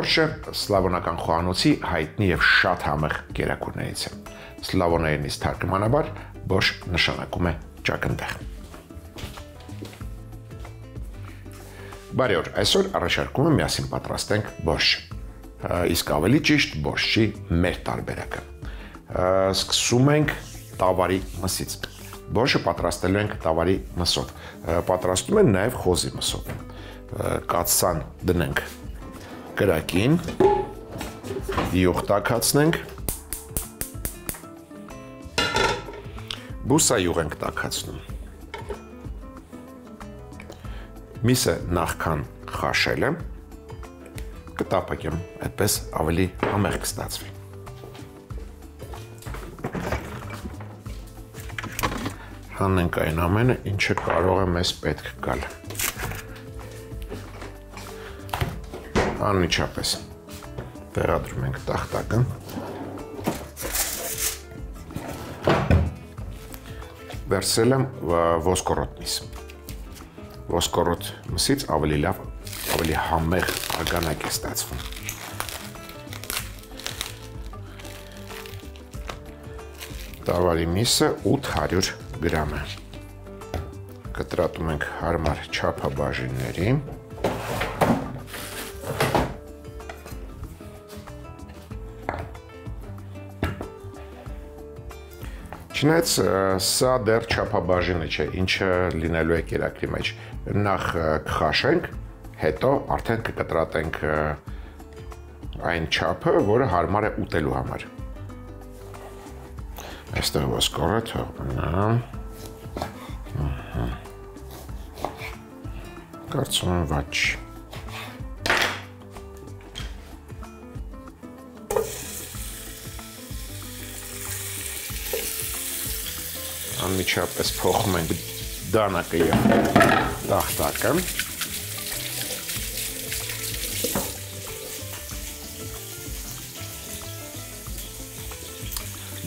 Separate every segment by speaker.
Speaker 1: Բորշը սլավոնական խոհանոցի հայտնի եւ շատ համեղ կերակուրներից է։ Սլավոներենից թարգմանաբար բորշ նշանակում է ճակնդեղ։ Բարի օր, այսօր առաջարկում եմ միասին պատրաստենք բորշ։ Իսկ ավելի ճիշտ բորշի մեր տարբերակը։ Սկսում ենք տավարի մսից։ Բորշը պատրաստելու ենք տավարի մսով։ Պատրաստում են նաև խոզի մսով։ Կաթսան դնենք կրակին, յուղ տաքացնենք, բուսայուղ ենք տաքացնում։ Միսը նախքան խաշել եմ, կտապակեմ, այդպես ավելի համեղ կստացվի։ Հանենք այն ամենը, ինչը կարող է մեզ պետք գալ։ Անմիջապես տեղադրում ենք տախտակը։ Վերցրել եմ ոսկորոտ միս։ Ոսկորոտ մսից ավելի լավ, ավելի համեղ արգանակ է ստացվում։ Տավարի միսը 800 գրամ է։ Կտրատում ենք հարմար չափաբաժինների։ Չնայած սա դեռ չափաբաժինը չէ, ինչը լինելու է կերակրի մեջ։ Նախ կխաշենք, հետո արդեն կկտրատենք այն չափը, որը հարմար է ուտելու համար։ Այստեղ ոսկորը թողնա։ Կարծում եմ վատ չի։ Անմիջապես փոխում ենք դանակը և տախտակը։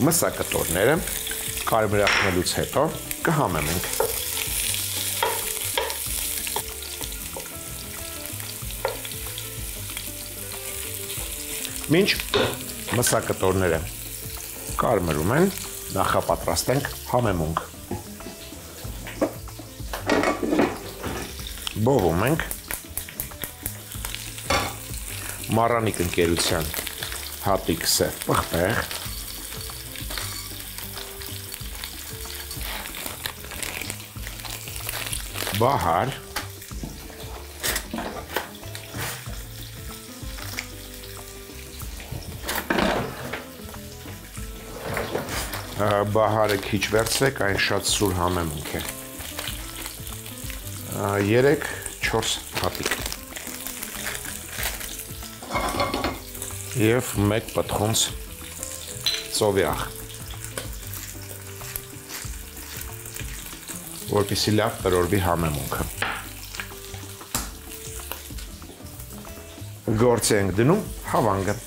Speaker 1: Մսակտորները կարմրացնելուց հետո կհամեմ ենք։ Մինչ մսակտորները կարմրում են, նախապատրաստենք համեմունք։ Բովում ենք Մառանիկ ընկերության հատիկ սև պղպեղ, բահար, բահարը քիչ վերցրեք, այն շատ սուր համեմունք է։ 3-4 հատիկ։ Եվ 1 պտխունց ծովյաղ, որպեսզի լավ տրորվի համեմունքը։ Գործի ենք դնում հավանգը։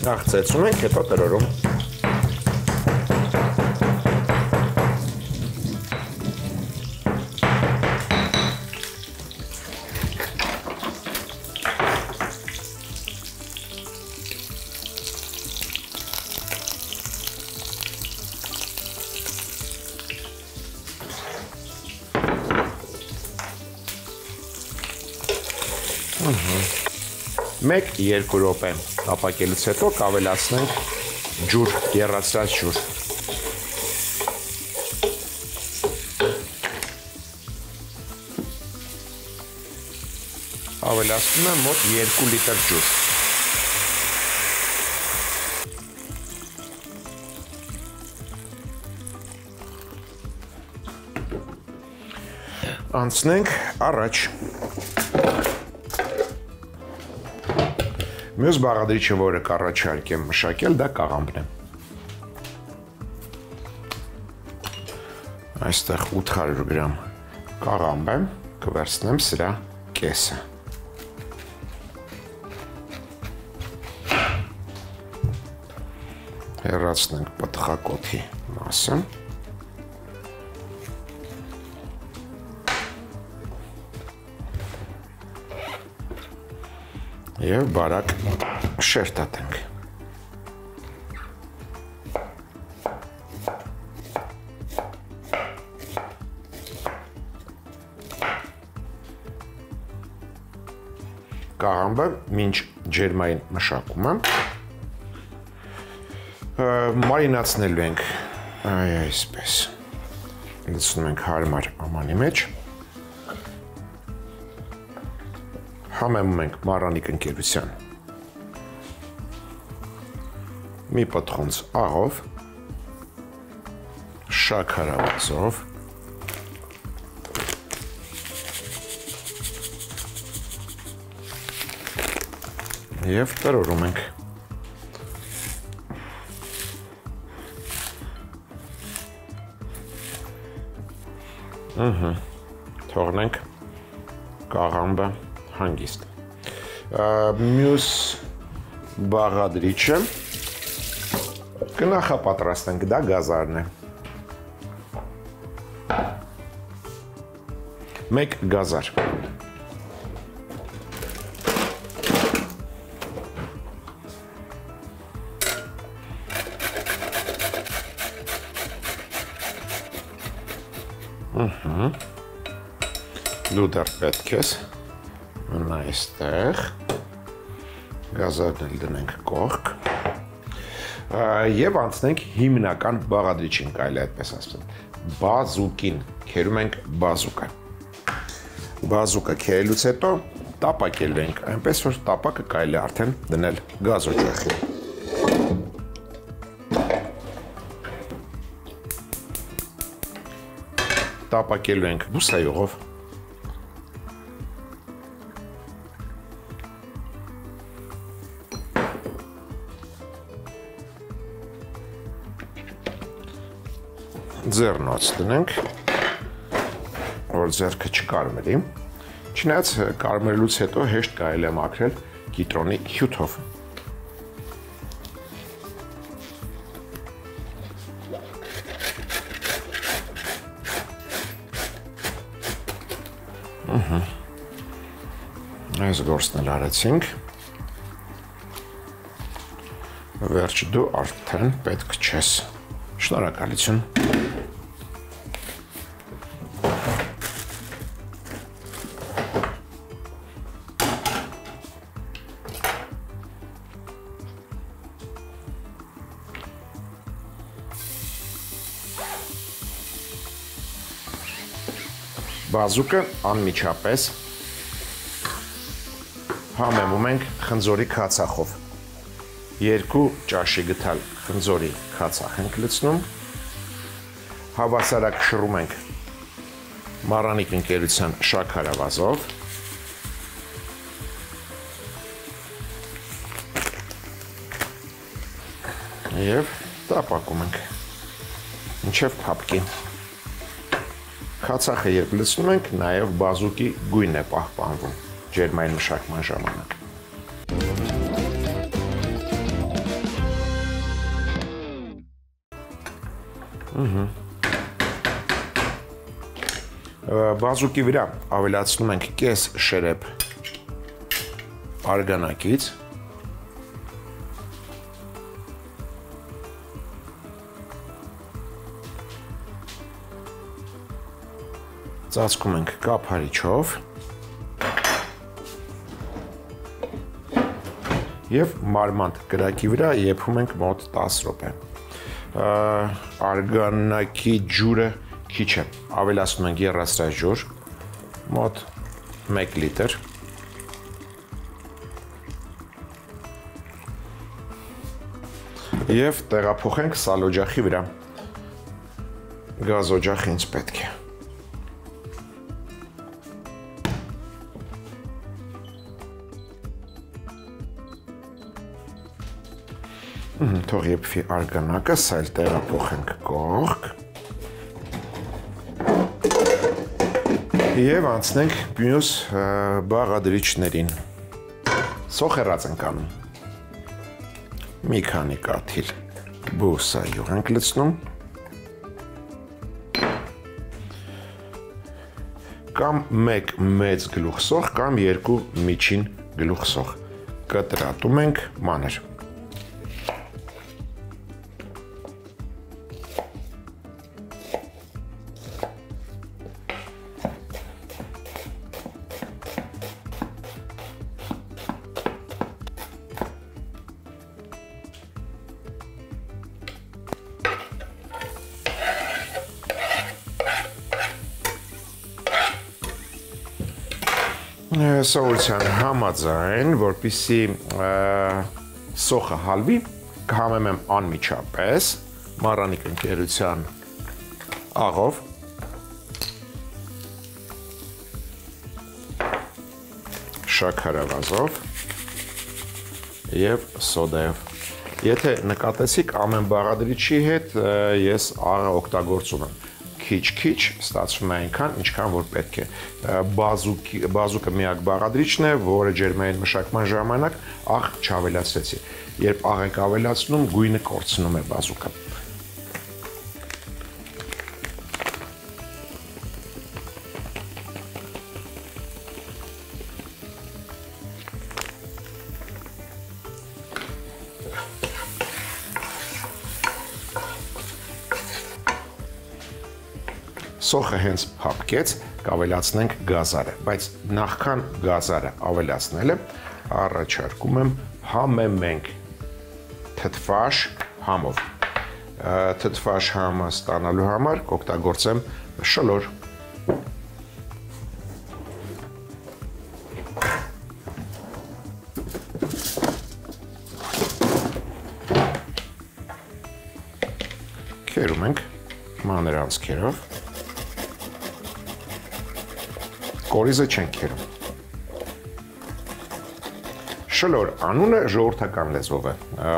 Speaker 1: Նախ ծեծում ենք, հետո տրորում։ Մեկ 2 րոպե տապակելուց հետո կավելացնենք ջուր, եռացրած ջուր։ Ավելացնում եմ մոտ 2 լիտր ջուր։ Անցնենք առաջ։ Մյուս բաղադրիչը, որը կառաջարկեմ մշակել, դա կաղամբն է։ Այստեղ 800 գրամ կաղամբ է, կվերցնեմ սրա կեսը։ հեռացնենք պտղակոթի մասը։ Եվ բարակ շերտատենք։ Կաղամբը մինչ ջերմային մշակումը մարինացնելու ենք այսպես, լցնում ենք հարմար ամանի մեջ, համեմում ենք մառանի կնկերության մի պտղունց աղով, շաքարավազով, և տրորում ենք։ Թողնենք կաղամբը հանգիստ։ Մյուս բաղադրիչը կնախապատրաստենք, դա գազարն է։ Մեկ գազար։ Դու դեռ պետք ես մնա այստեղ, գազարն էլ դնենք կողք և անցնենք հիմնական բաղադրիչին, կարելի այդպես ասել, բազուկին, քերում ենք բազուկը։ Բազուկը քերելուց հետո տապակելու ենք, այնպես որ տապակը կարելի արդեն դնել գազօջախի։ Տապակելու ենք բուսայողով։ Ձեռնոց դնենք, որ ձեռքը չկարմերի, չնայած կարմրելուց հետո հեշտ կարելի է մաքրել կիտրոնի հյութով։ Այս գործն էլ արեցինք, վերջ դու արդեն պետք չես, շնորհակալություն։ Բազուկը անմիջապես համեմում ենք խնձորի քացախով։ 2 ճաշի գթալ խնձորի քացախ ենք լցնում, հավասարակ շռում ենք մառանի կնկերության շաքարավազով, և տապակում ենք, մինչև փափկի։ Քացախը երբ լցնում ենք, նաև բազուկի գույնն է պահպանվում ջերմային մշակման ժամանակ։ Բազուկի վրա ավելացնում ենք կես շերեփ արգանակից, ծածկում ենք կափարիչով և մարմանդ կրակի վրա եփում ենք մոտ 10 րոպե։ Արգանակի ջուրը քիչ է, ավելացնում ենք եռացրած ջուր, մոտ 1 լիտր, և տեղափոխենք սալօջախի վրա, գազօջախ ինձ պետք է։ Թող եփվի արգանակը, սա էլ տեղափոխենք կողք և անցնենք մյուս բաղադրիչներին։ Սոխեռած ենք անում, մի քանի կաթիլ բուսա յուղ ենք լցնում, կամ մեկ մեծ գլուխսող կամ երկու միջին գլուխսող, կտրատում ենք մանր։ Սովորության համաձայն, որպեսզի սոխը հալվի, կհամեմեմ անմիջապես Մարանիկ ընկերության աղով, շաքարավազով և սոդայով։ Եթե նկատեցիք, ամեն բաղադրիչի հետ ես աղը օգտագործում եմ։ Քիչ-քիչ ստացվում է այնքան, ինչքան որ պետք է։ Բազուկը միակ բաղադրիչն է, որը ջերմային մշակման ժամանակ աղ չավելացրեցի։ Երբ աղ եք ավելացնում, գույնը կորցնում է բազուկը։ Սոխը հենց փափկեց, կավելացնենք գազարը, բայց նախքան գազարը ավելացնելը առաջարկում եմ համեմենք թթվաշ համով։ Թթվաշ համը ստանալու համար կօգտագործեմ շլոր։ Քերում ենք մանր անցքերով։ Կորիզը չենք քերում։ Շլոր անունը ժողովրդական լեզվով է,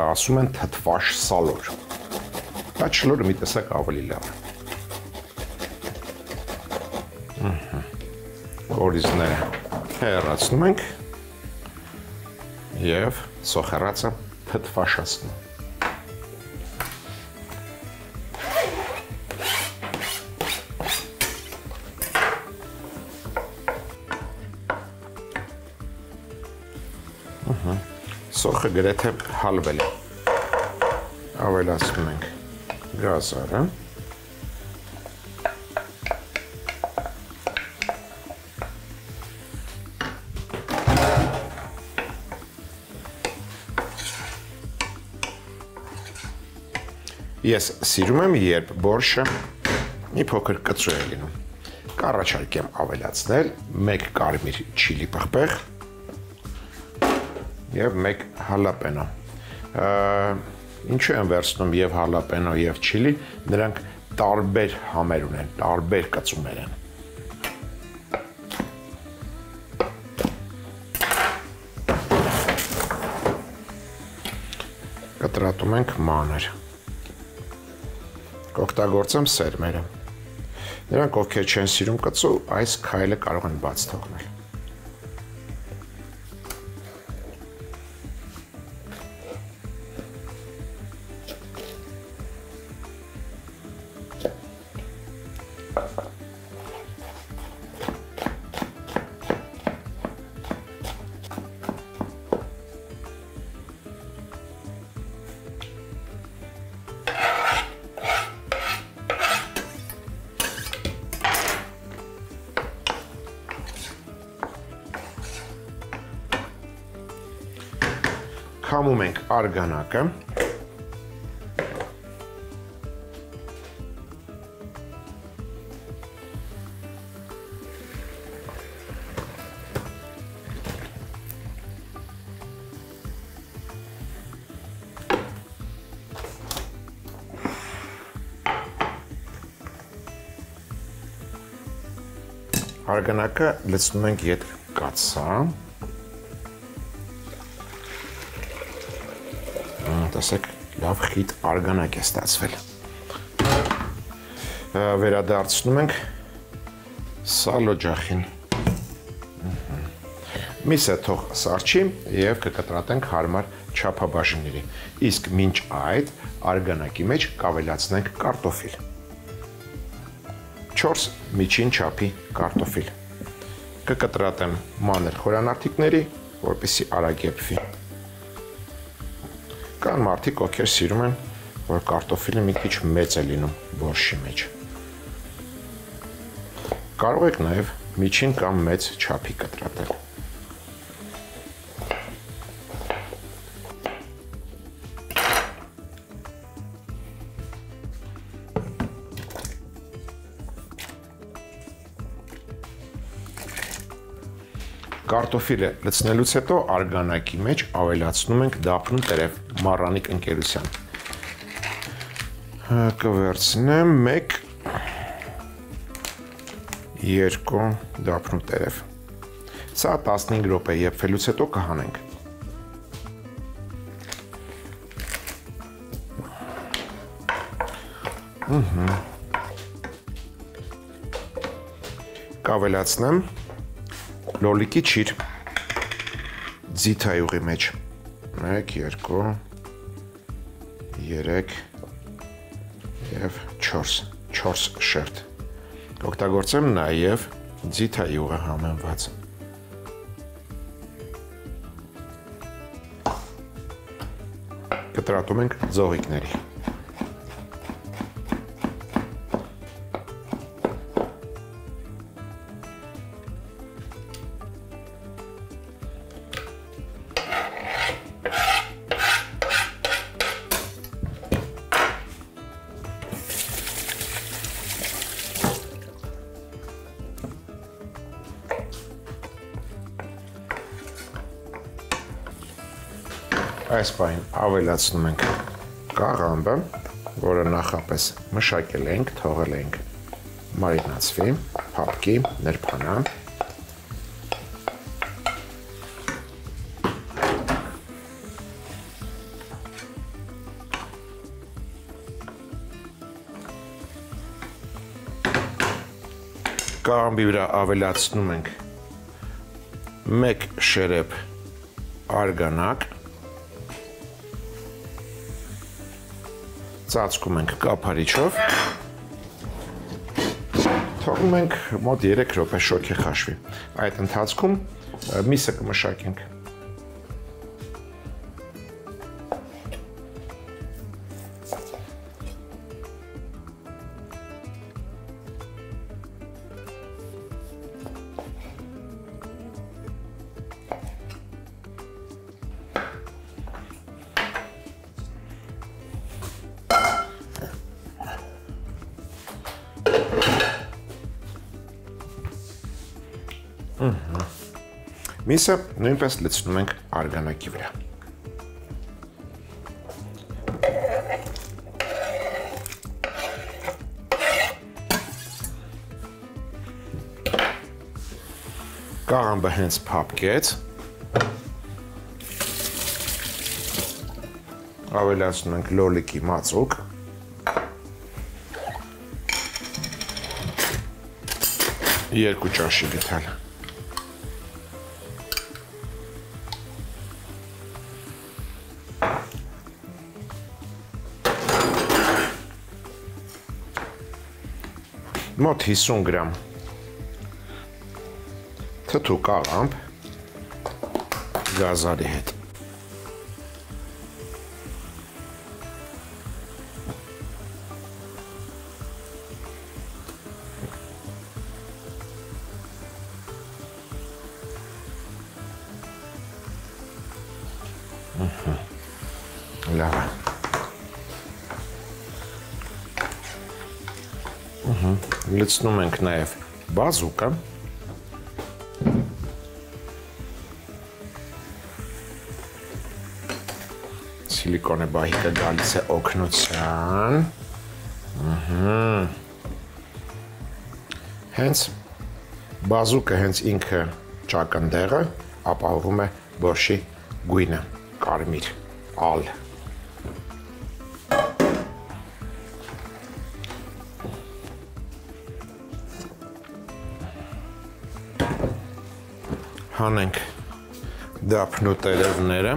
Speaker 1: ասում են թթվաշ սալոր, բայց շլորը մի տեսակ ավելի լավ է։ Կորիզները հեռացնում ենք և սոխերածը թթվաշացնում։ Սոխը գրեթե հալվել է, ավելացնում ենք գազարը, ես սիրում եմ, երբ բորշը մի փոքր կծու է լինում, կառաջարկեմ ավելացնել մեկ կարմիր չիլի պղպեղ և մեկ հալապենո։ Ինչու եմ վերցնում և հալապենո և չիլի, նրանք տարբեր համեր ունեն, տարբեր կծումներ են։ Կտրատում ենք մանր։ Կօգտագործեմ սերմերը։ Նրանք, ովքեր չեն սիրում կծու, այս քայլը կարող են բաց թողնել։ Քամում ենք արգանակը, արգանակը լցնում ենք ետ կացա, տեսեք, լավ խիտ արգանակ է ստացվել։ Վերադարձնում ենք սալօջախին։ Միսը թող սառչի եւ կկտրատենք հարմար չափաբաժինների։ Իսկ մինչ այդ արգանակի մեջ կավելացնենք կարտոֆիլ։ 4 միջին չափի կարտոֆիլ։ Կկտրատեմ մանր խորանարդիկների, որպեսզի արագ եփվի։ Կան մարդիկ, ովքեր սիրում են, որ կարտոֆիլը մի քիչ մեծ է լինում բորշի մեջ։ Կարող եք նաև միջին կամ մեծ չափի կտրատել։ Կարտոֆիլը լցնելուց հետո արգանակի մեջ ավելացնում ենք դափնու տերև մառանիկ ընկերության։ Կվերցնեմ 1 2 դափնու տերև։ Սա 15 րոպե եփվելուց հետո կհանենք։ Կավելացնեմ լոլիկի չիր ձիթայուղի մեջ 1 2 3 եւ 4 շերտ կօգտագործեմ նաեւ ձիթայուղը համեմված կտրատում ենք ձողիկների Այս պահին ավելացնում ենք կաղամբը, որը նախապես մշակել ենք, թողել ենք մարինացվի, փափկի, նրբանա։ Կաղամբի վրա ավելացնում ենք 1 շերեփ արգանակ ծածկում ենք կափարիչով, թողնում ենք մոտ 3 րոպե շոգի խաշվի։ Այդ ընթացքում միսը կմշակենք։ Միսը նույնպես լցնում ենք արգանակի վրա։ Կաղամբը հենց փափկեց։ Ավելացնում ենք լոլիկի մածուկ։ Երկու ճաշի գտալ։ Մոտ 50 գրամ թթու կաղամբ գազարի հետ։ Լավ։ Լցնում ենք նաև բազուկը։ Սիլիկոնե բահիկը գալիս է օգնության։ Հենց բազուկը հենց ինքը ճակնդեղը ապահովում է բորշի գույնը, կարմիր, ալ։ Հանենք դափնու տերևները։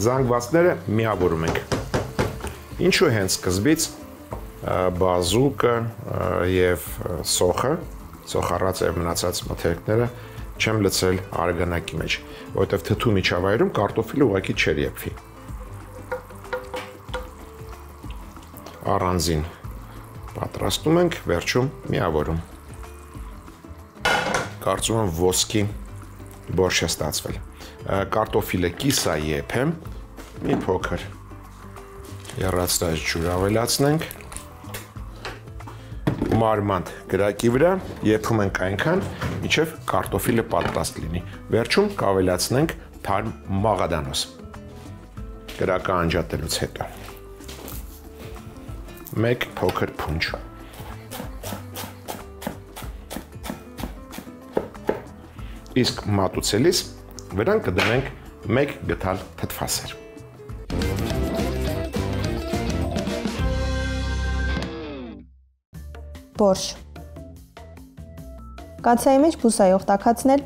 Speaker 1: Զանգվածները միավորում ենք։ Ինչու հենց սկզբից բազուկը եւ սոխառած եւ մնացած մթերքները չեմ լցել արգանակի մեջ, որովհետեւ թթու միջավայրում կարտոֆիլը ուղղակի չէր եփվի։ Առանձին պատրաստում ենք, վերջում միավորում։ Կարծում եմ ոսկի բորշ է ստացվել։ Կարտոֆիլը կիսա եփեմ, մի փոքր եռացած ջուր ավելացնենք, մարմանդ գրակի վրա եփում ենք այնքան, մինչև կարտոֆիլը պատրաստ լինի։ Վերջում կավելացնենք թարմ մաղադանոս, գրակը անջատելուց հետո։ Մեկ փոքր փունջ։ Իսկ մատուցելիս վրան կդնենք 1 գդալ թթվասեր։
Speaker 2: Բորշ։ Կացայի մեջ բուսայով տաքացնել,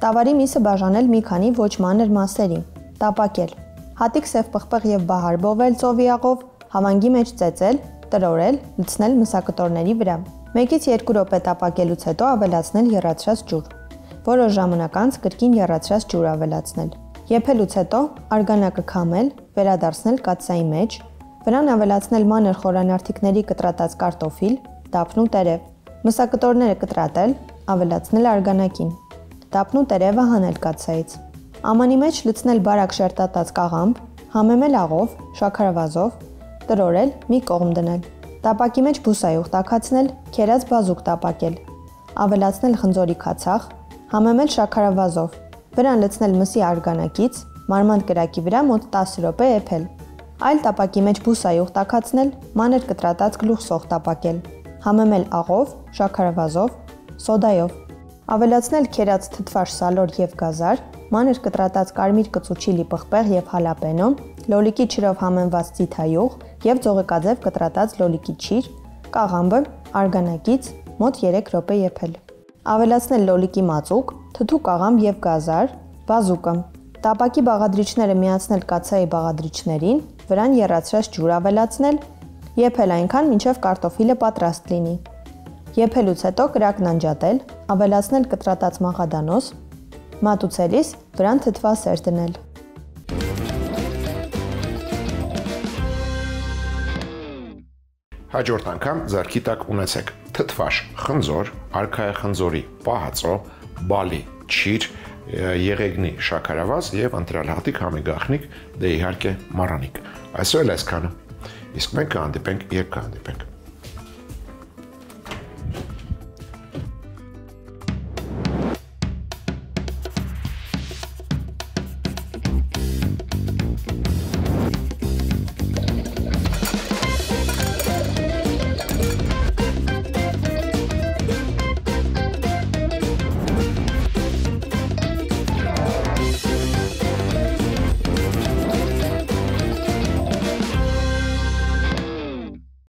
Speaker 2: տավարի միսը բաժանել մի քանի ոչ մանր մասերի, տապակել, հատիկ սև պղպեղ եւ բահար բովել ծովի աղով, հավանգի մեջ ծեծել, տրորել, լցնել մսակտորների վրա։ 1-ից 2 րոպե տապակելուց հետո ավելացնել եռացրած ջուր։ Որոշ ժամանակ անց կրկին եռացրած ջուր ավելացնել։ Եփելուց հետո արգանակը քամել, վերադարձնել կացայի մեջ, վրան ավելացնել մանր խորանարդիկների կտրատած կարտոֆիլ, դափնու տերև, մսակտորները կտրատել, ավելացնել արգանակին, դափնու տերևը հանել կացայից, ամանի մեջ լցնել բարակ շերտատած կաղամբ, համեմել աղով, շաքարավազով, տրորել, մի կողմ դնել, տապակի մեջ բուսայուղ տաքացնել, քերած բազուկ տապակել, ավելացնել խնձորի քացախ, համեմել շաքարավազով, վրան լցնել մսի արգանակից, մարմանդ կրակի վրա մոտ 10 րոպե եփել, այլ տապակի մեջ բուսայուղ տաքացնել, մանր կտրատած գլուխ սող տապակել, համեմել աղով, շաքարավազով, սոդայով, ավելացնել քերած թթվաշ սալոր եւ գազար, մանր կտրատած կարմիր կծու չիլի պղպեղ եւ հալապենո, լոլիկի չիրով համեմված ձիթայուղ եւ ձողիկաձև կտրատած լոլիկի չիր, կաղամբը, արգանակից մոտ 3 րոպե եփել։ Ավելացնել լոլիկի մածուկ, թթու կաղամբ եւ գազար, բազուկը, տապակի բաղադրիչները միացնել կացայի բաղադրիչներին, վրան եռացրած ջուր ավելացնել, եփել այնքան, մինչև կարտոֆիլը պատրաստ լինի։ Եփելուց հետո կրակն անջատել, ավելացնել կտրատած մաղադանոս, մատուցելիս վրան թթվասեր դնել։
Speaker 1: Հաջորդ անգամ ձեռքի տակ ունեցեք թթվաշ խնձոր, արքայա խնձորի պահածո, բալի չիր, եղեգնի շաքարավազ եւ ընտրալ հատիկ համի գաղտնիք, դե իհարկե մառանիկ։ Այսօր էլ այսքանը։ Իսկ մենք կհանդիպենք, երբ կհանդիպենք։